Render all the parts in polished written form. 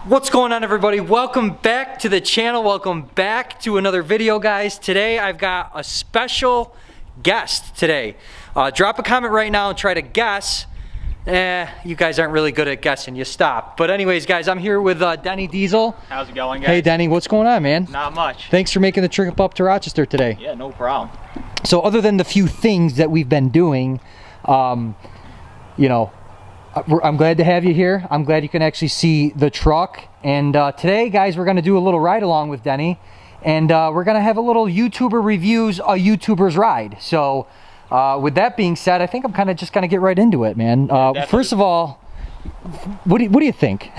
What's going on, everybody? Welcome back to the channel. Welcome back to another video, guys. Today I've got a special guest today. Drop a comment right now and try to guess. You guys aren't really good at guessing, you stop. But anyways, guys, I'm here with Denny Diesel. How's it going, guys? Hey Denny, what's going on, man? Not much. Thanks for making the trip up to Rochester today. Yeah, no problem. So other than the few things that we've been doing, you know, I'm glad to have you here. I'm glad you can actually see the truck. And today, guys, we're going to do a little ride along with Denny. And we're going to have a little YouTuber reviews a YouTuber's ride. So with that being said, I think I'm kind of just going to get right into it, man. First of all, what do you think?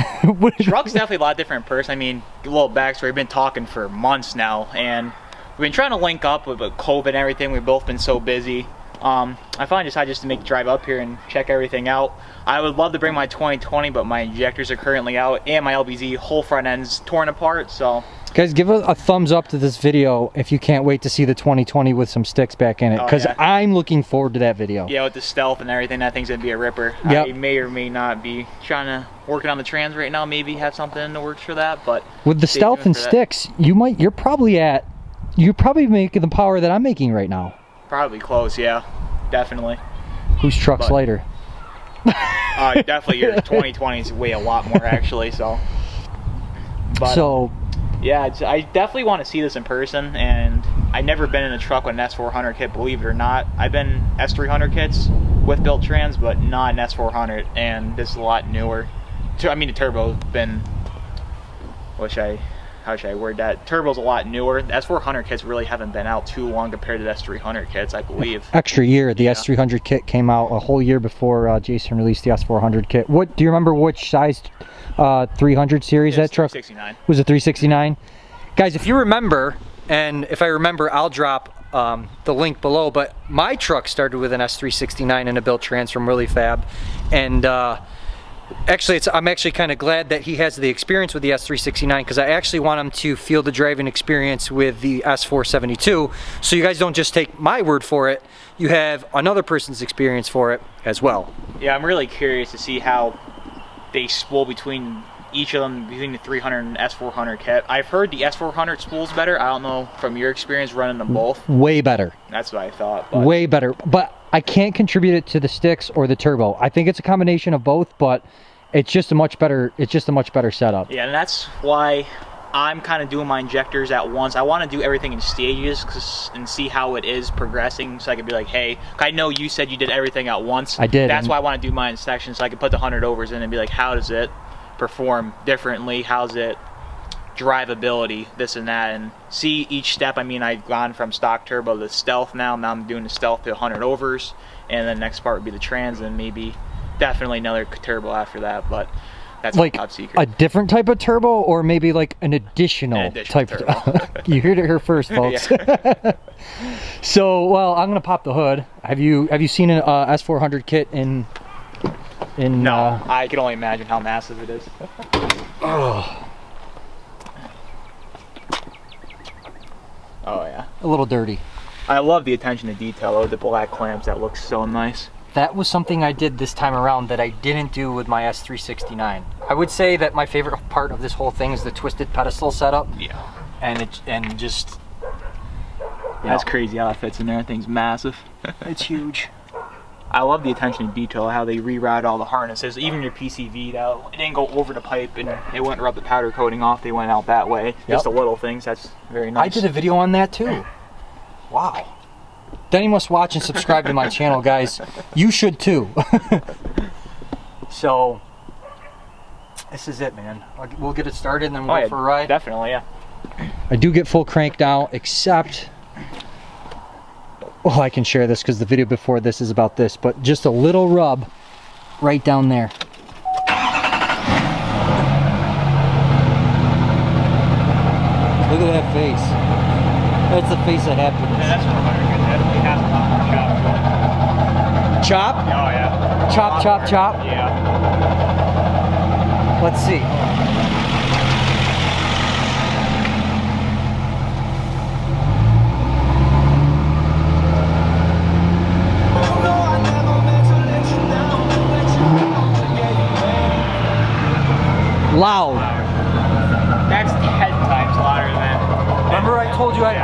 Truck's definitely a lot different in person. I mean, a little backstory. We've been talking for months now. And we've been trying to link up with COVID and everything. We've both been so busy. I finally decided just to make the drive up here and check everything out. I would love to bring my 2020, but my injectors are currently out and my LBZ whole front end's torn apart. So guys, give a thumbs up to this video if you can't wait to see the 2020 with some sticks back in it, because I'm looking forward to that video. Yeah, with the stealth and everything, that thing's gonna be a ripper. Yep. I may or may not be working on the trans right now, maybe have something in the works for that, but with the stealth and sticks, you're probably making the power that I'm making right now. Probably close, yeah, definitely. Whose truck's lighter? Definitely your 2020s weigh a lot more, actually. So yeah, I definitely want to see this in person. And I've never been in a truck with an S400 kit, believe it or not. I've been S300 kits with built trans, but not an S400, and this is a lot newer. I mean, the turbo's been, how should I word that? Turbo's a lot newer. The S400 kits really haven't been out too long compared to the S300 kits, I believe. Extra year. The S300 kit came out a whole year before Jason released the S400 kit. What do you remember? Which size 300 series that truck? 369. Was it 369? Guys, if you remember, and if I remember, I'll drop the link below. But my truck started with an S369 and a built trans from Really Fab, and actually, I'm actually kind of glad that he has the experience with the S369, because I actually want him to feel the driving experience with the S472. So you guys don't just take my word for it, you have another person's experience for it as well. Yeah, I'm really curious to see how they spool between each of them, between the 300 and S400 kit. I've heard the S400 spools better. I don't know from your experience running them both. Way better. That's what I thought. But way better. But I can't contribute it to the sticks or the turbo. I think it's a combination of both, but it's just a much better setup. Yeah, and that's why I'm kind of doing my injectors at once. I want to do everything in stages and see how it is progressing, so I could be like, hey, I know you said you did everything at once. I did. That's why I want to do mine in sections, so I can put the 100 overs in and be like, how does it perform differently? How's it drivability, this and that, and see each step. I mean, I've gone from stock turbo to stealth now I'm doing the stealth to 100 overs, and the next part would be the trans, and maybe definitely another turbo after that, but that's like top secret. A different type of turbo, or maybe like an additional type of turbo. You heard it here first, folks. So, well, I'm gonna pop the hood. Have you seen an S400 kit in no, I can only imagine how massive it is. Oh yeah. A little dirty. I love the attention to detail though, the black clamps, that looks so nice. That was something I did this time around that I didn't do with my S369. I would say that my favorite part of this whole thing is the twisted pedestal setup. Yeah. And just that's crazy how that fits in there. That thing's massive. It's huge. I love the attention to detail, how they reroute all the harnesses, even your PCV. It didn't go over the pipe and it wouldn't rub the powder coating off. They went out that way. Just the little things. That's very nice. I did a video on that too. Wow. Denny must watch and subscribe to my channel, guys. You should too. So this is it, man. We'll get it started and then we'll go for a ride. Definitely, yeah. I do get full crank now, except, well, I can share this because the video before this is about this, but just a little rub right down there. Look at that face. That's the face of happiness. Yeah, that's 400. Definitely has a lot more chop. Chop? Oh yeah. Chop, chop, chop? Yeah. Let's see. Loud.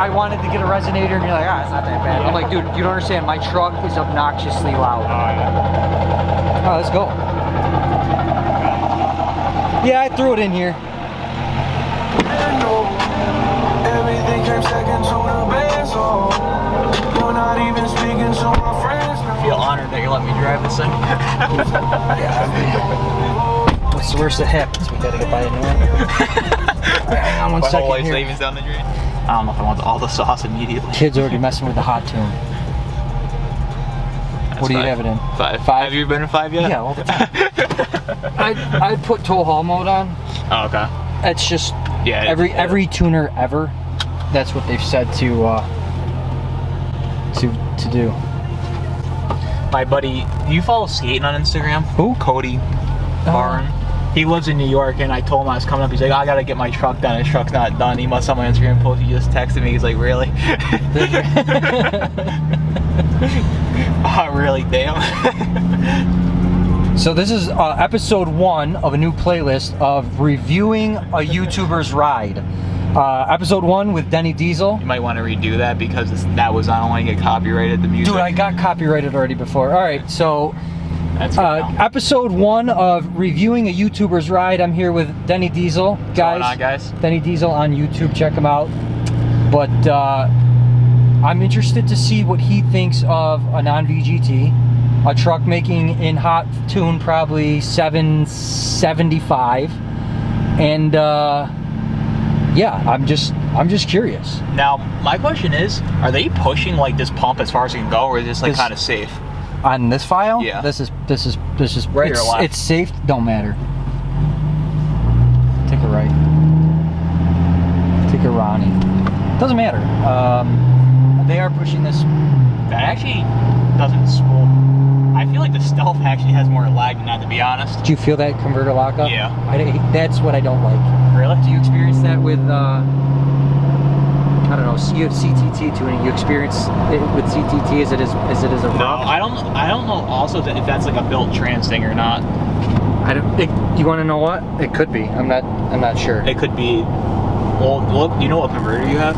I wanted to get a resonator, and you're like, it's not that bad. I'm like, dude, you don't understand. My truck is obnoxiously loud. Oh, let's go. Yeah, I threw it in here. Everything came second to the best. You're not even speaking to my friends. I feel honored that you let me drive this thing. What's the worst that happens? We gotta get by a new one. Hang on one My whole second life here. savings down the drain. I don't know if I want all the sauce immediately. Kid's already messing with the hot tune. What do you have it in? 5. 5? Have you been in 5 yet? Yeah, all the time. I'd put tow haul mode on. Oh, okay. It's just Yeah. every tuner ever. That's what they've said to do. My buddy, do you follow skating on Instagram? Who? Cody Barn. He lives in New York, and I told him I was coming up. He's like, I gotta get my truck done. His truck's not done. He must have my Instagram post. He just texted me. He's like, really? Oh, really? Damn. So this is episode 1 of a new playlist of reviewing a YouTuber's ride. Episode 1 with Denny Diesel. You might want to redo that because that was, I don't want to get copyrighted, the music. Dude, I got copyrighted already before. All right, so That's good now. episode 1 of reviewing a YouTuber's ride. I'm here with Denny Diesel, What's going on, guys? Denny Diesel on YouTube. Check him out. But I'm interested to see what he thinks of a non-VGT, a truck making in hot tune probably 775, and yeah, I'm just curious. Now, my question is, are they pushing like this pump as far as it can go, or is this like kind of safe? On this file, Yeah. This is Right or left? It's safe. Don't matter. Take a right. Take a Ronnie. Doesn't matter. They are pushing this. That actually doesn't spool. I feel like the Stealth actually has more lag than that, to be honest. Do you feel that converter lockup? Yeah. That's what I don't like. Really? Do you experience that with? I don't know. You have CTT tuning. You experience it with CTT as it is a. No, I don't know. Also, if that's like a built trans thing or not. You want to know what? It could be. I'm not sure. It could be. Well, look. Do you know what converter you have?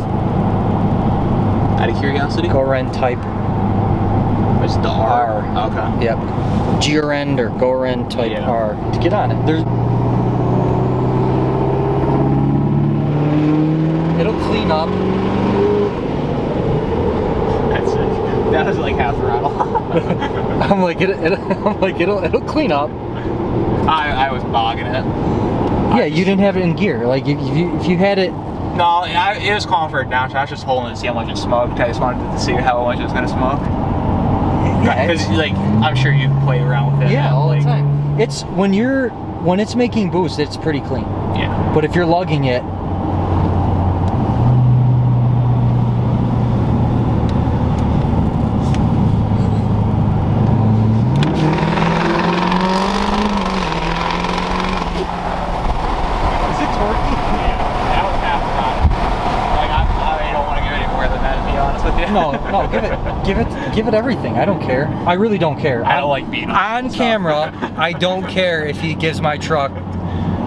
Out of curiosity. GoRend type. It's the R. R. Okay. Yep. GRend or GoRend type Yeah. R. To get on it, it'll clean up. That's it. That was like half throttle. I'm like it'll clean up. I was bogging it. Yeah, you didn't have it in gear. Like if you had it. No, it was calling for a down shot. I was just holding it to see how much it smoked. I just wanted to see how much it was gonna smoke. Yeah, Because like I'm sure you play around with it. yeah, all like, the time. It's when it's making boost, it's pretty clean. Yeah. But if you're lugging it. No, give it everything. I don't care. I really don't care. I don't like being on camera. I don't care if he gives my truck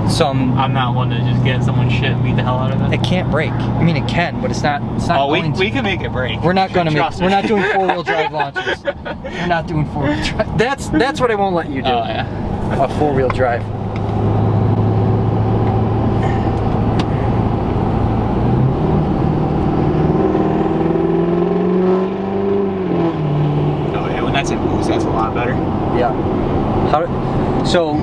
some. I'm not one to just get someone's shit and beat the hell out of it. It can't break. I mean, it can, but it's not. Oh, going to. we can make it break. We're not gonna make. Trust We're me. not doing 4-wheel drive launches. We're not doing 4-wheel drive. That's what I won't let you do. Oh yeah. A 4-wheel drive. Oh yeah. When that's in boost, that's a lot better. Yeah. So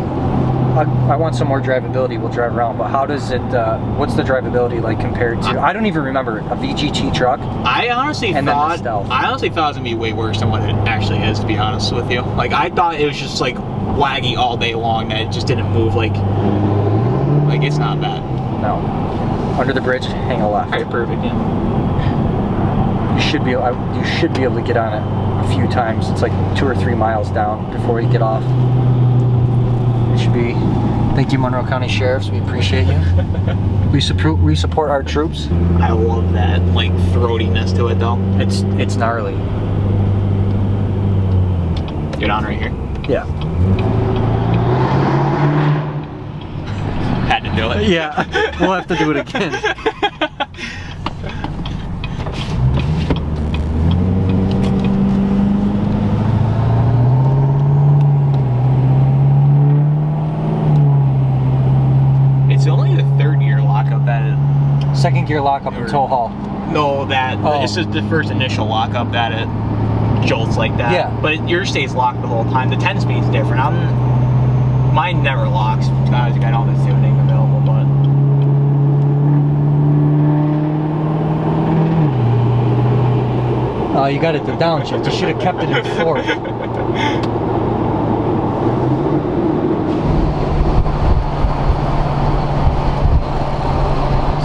I want some more drivability. We'll drive around, but how does it? What's the drivability like compared to? I don't even remember a VGT truck. I honestly And then the thought Stealth. it was gonna be way worse than what it actually is, to be honest with you. Like I thought it was just like laggy all day long, that it just didn't move. Like it's not bad. No. Under the bridge, hang a left. Alright, perfect. Yeah. You should be able to get on it a few times. It's like 2 or 3 miles down before you get off. It should be. Thank you, Monroe County Sheriffs. We appreciate you. We support our troops. I love that like throatiness to it though. It's gnarly. Get on right here. Yeah. Had to do it. Yeah. We'll have to do it again. second gear lockup and tow haul. No, that it's just the first initial lockup that it jolts like that. Yeah. But yours stays locked the whole time. The 10-speed's different. Mine never locks. I got all the tuning available, but. Oh, you got it the downshift. You should have kept it in fourth.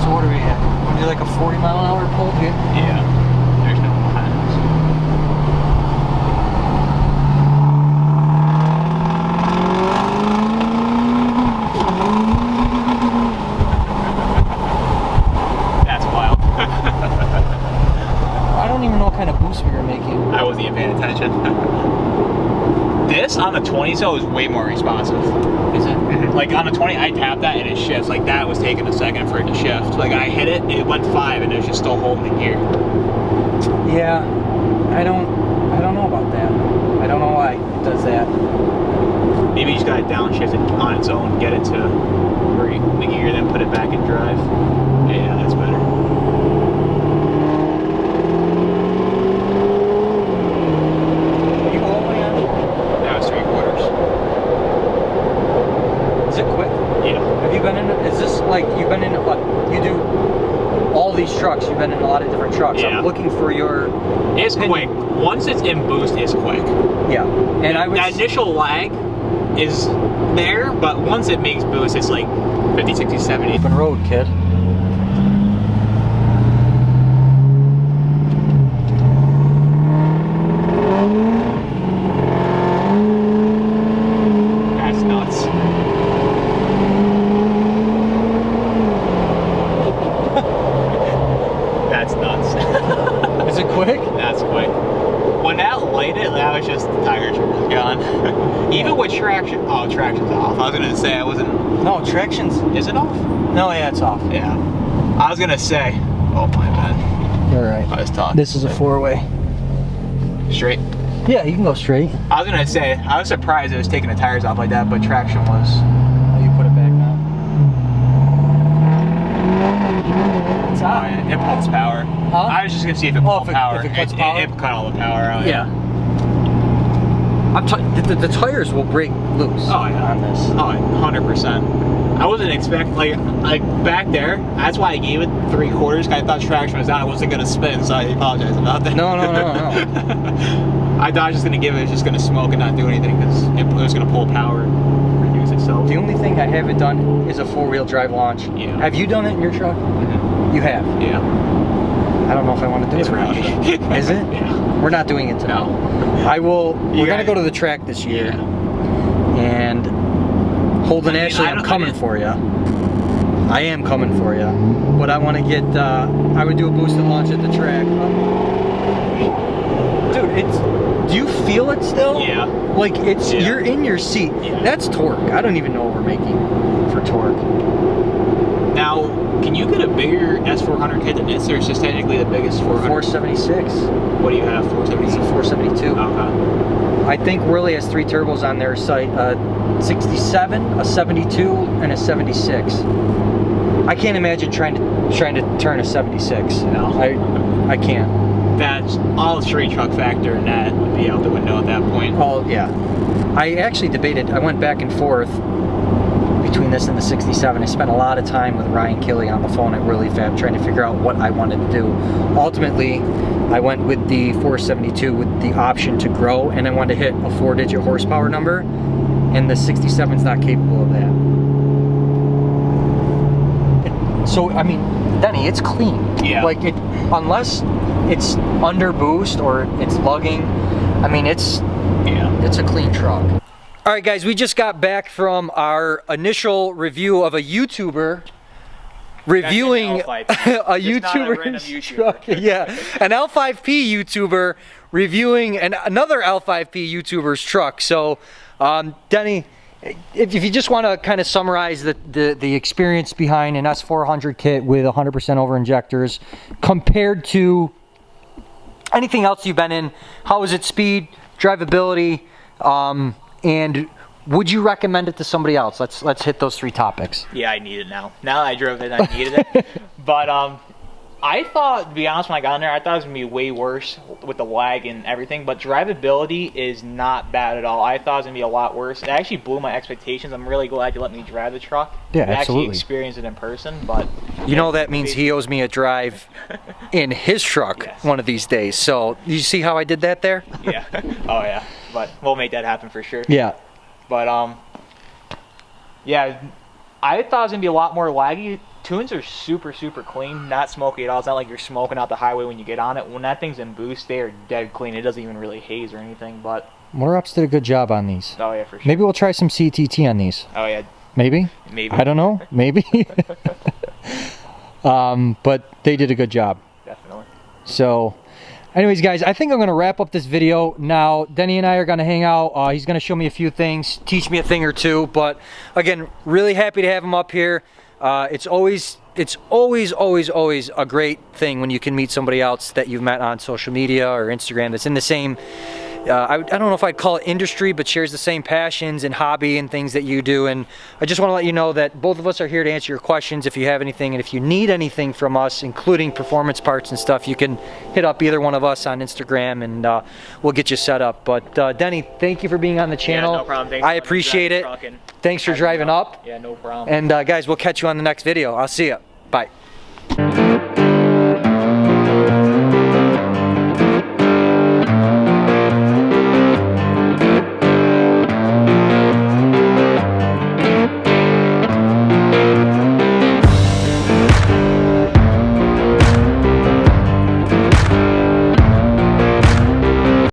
So what are we at? We're do like a 40-mile-an-hour pull here? Yeah. There's no one behind us. That's wild. I don't even know what kind of boost we were making. I wasn't even paying attention. This on the 20 so is way more responsive. Is it? Like on the 20, I tapped that and it shifts. Like that was taking a second for it to shift. Like I hit it, it went 5 and it was just still holding the gear. Yeah, I don't know about that. I don't know why it does that. Maybe you just gotta downshift it on its own, get it to the gear, then put it back in drive. Yeah, that's better. Are you all the way on? That was 3/4. Is it quick? Yeah. Have you been in? Is this like you've been in? You do all these trucks. You've been in a lot of different trucks. Yeah. I'm looking for your. It's quick. Once it's in boost, it's quick. Yeah, and I was. That initial lag is there, but once it makes boost, it's like 50, 60, 70. Open road, kid. That's nuts. That's nuts. Is it quick? That's quick. When that lighted, that was just the tire was gone. Even with traction. Oh, traction's off. I was gonna say I wasn't. No, traction's. Is it off? No, yeah, it's off. Yeah. I was gonna say. Oh my bad. You're right. I was talking. This is a 4-way. Straight. Yeah, you can go straight. I was gonna say I was surprised it was taking the tires off like that, but traction was. Oh, you put it back now. It's Oh, off. yeah, it pulls power. Huh? I was just gonna see if it pulled power. If it cuts power? It cut all the power out. Yeah. The tires will break loose. Oh yeah. On this. Oh, 100%. I wasn't expecting like back there. That's why I gave it 3/4. I thought traction was out. I wasn't gonna spin, so I apologize about that. No. I thought I was just gonna give it. It's just gonna smoke and not do anything because it was gonna pull power, and reduce itself. The only thing I haven't done is a 4-wheel drive launch. Yeah. Have you done it in your truck? Mm-hmm. You have. Yeah. I don't know if I want to do It's it. rowdy. Is it? Yeah. We're not doing it today. No. I will. We're gotta- gonna go to the track this year, Yeah. and Holden Ashley, I'm coming for you. I am coming for you, but I want to get. I would do a boosted launch at the track. Dude, it's. Do you feel it still? Yeah. Like it's. Yeah. You're in your seat. Yeah. That's torque. I don't even know what we're making for torque. Now, can you get a bigger S400 kit than this, or is this technically the biggest 400? 476. What do you have? It's a 470. 472. Okay. I think really has 3 turbos on their site: a 67, a 72, and a 76. I can't imagine trying to turn a 76. No. I can't. That's all street truck factor, and that would be out the window at that point. Oh yeah. I actually debated. I went back and forth between this and the 67. I spent a lot of time with Ryan Kelly on the phone at Really Fab trying to figure out what I wanted to do. Ultimately, I went with the 472 with the option to grow, and I wanted to hit a 4-digit horsepower number, and the 67 is not capable of that. So I mean, Denny, it's clean. Yeah. Like it, unless it's under boost or it's lugging. I mean, it's a clean truck. All right, guys, we just got back from our initial review of a YouTuber reviewing L5P. a Just not a YouTuber random YouTuber. truck. Yeah, an L5P YouTuber reviewing another L5P YouTuber's truck. So, Denny, if you just want to kind of summarize the experience behind an S400 kit with 100% over injectors compared to anything else you've been in, how is it speed, drivability, and Would you recommend it to somebody else? Let's hit those 3 topics. Yeah, I need it now. Now that I drove it, I needed it. But I thought, to be honest, when I got in there, I thought it was going to be way worse with the lag and everything, but drivability is not bad at all. I thought it was going to be a lot worse. It actually blew my expectations. I'm really glad you let me drive the truck. Yeah, I absolutely. actually experience it in person, but... You know that means he owes me a drive in his truck Yes. one of these days. So, you see how I did that there? Yeah. Oh, yeah. But we'll make that happen for sure. Yeah. But, yeah, I thought it was going to be a lot more laggy. Tunes are super, super clean, not smoky at all. It's not like you're smoking out the highway when you get on it. When that thing's in boost, they are dead clean. It doesn't even really haze or anything, but... Motor-Ops did a good job on these. Oh, yeah, for sure. Maybe we'll try some CTT on these. Oh, yeah. Maybe? Maybe. I don't know. Maybe. But they did a good job. Definitely. So, anyways, guys, I think I'm going to wrap up this video now. Denny and I are going to hang out. He's going to show me a few things, teach me a thing or two. But, again, really happy to have him up here. It's always a great thing when you can meet somebody else that you've met on social media or Instagram that's in the same, I don't know if I'd call it industry, but shares the same passions and hobby and things that you do. And I just want to let you know that both of us are here to answer your questions if you have anything. And if you need anything from us, including performance parts and stuff, you can hit up either one of us on Instagram and we'll get you set up. But Denny, thank you for being on the channel. Yeah, no problem. Thanks I appreciate it. Thanks for driving up. Yeah, no problem. And guys, we'll catch you on the next video. I'll see you. Bye.